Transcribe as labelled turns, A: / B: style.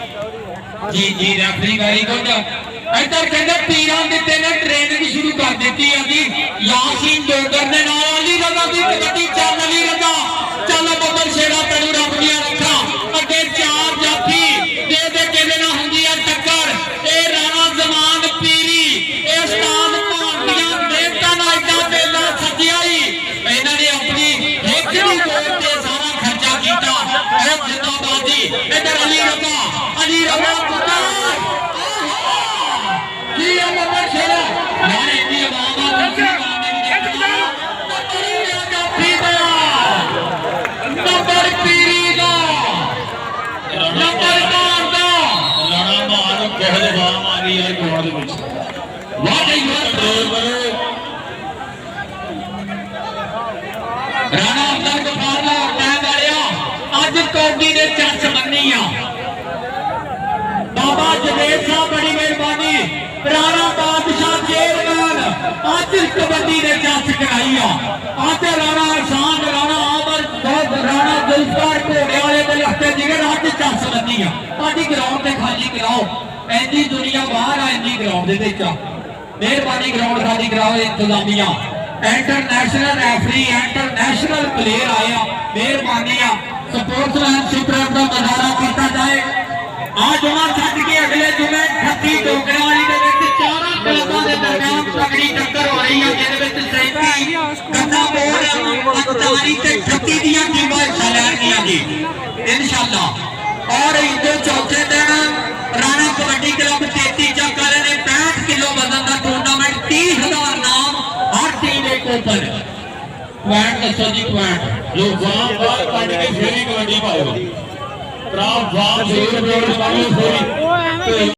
A: जी जी referee very good. इधर कहते तीरां दिते ने ट्रेनिंग शुरू कर दी अभी यासीन डोगर ने नाल अली रजा दी कबड्डी चल अली रजा चल बब्बर शेरा तेनू रब दिया रखा अगे चार जाफी दे दे केदे नाल हुंदी है टक्कर ए राणा जमान पीरी ए उस्ताद भांडियां देवता नाल इदा बेला सजिया ही इन्हां ने अपनी हिक दी गोल ते सारा खर्चा कीता ए जिंदाबादी। इधर अली रजा राणा अफजल गफार लाहौर टैम वालिया अज कौडी ने चर्च बन्नी आ बाबा जवेद साहब बड़ी मेहरबानी राणा बादशाह चेयरमैन अज कबड्डी ने चर्च कराई अज राणा एहसान राणा आमर राणा जुल्फकार घोड़े वाले के लखते जिगर अज चर्च बन्नी आ ग्राउंड से खाली कराओ इंजी दुनिया बाहर आ इंजी ग्राउंड मेहरबानी ग्राउंड खाली कराओ इंतजामिया इंटरनेशनल रेफरी इंटरनेशनल प्लेयर आया मेहरबानी स्पोर्ट्समैनशिप का मुजाहरा किया जाए। आज जुमा छड्ड के अगले जुमे 38 डोगरा वाली दे चारों क्लबों के दरमियान तगड़ी टक्कर हो रही है जिहदे विच 37 गन्ना बोल 45 ते 38 दी टीमां हिस्सा लैणगीआं जी इंशाअल्लाह। और इस चौथे दिन राणा कबड्डी क्लब 33 चक वाले ने 65 किलो वजन का टूर्नामेंट 30,000 नाम हर टीम एक ओपन पॉइंट दसो जी पॉइंट
B: जो वाम बार कट के फेरी कबड्डी पाओ वाम जरूर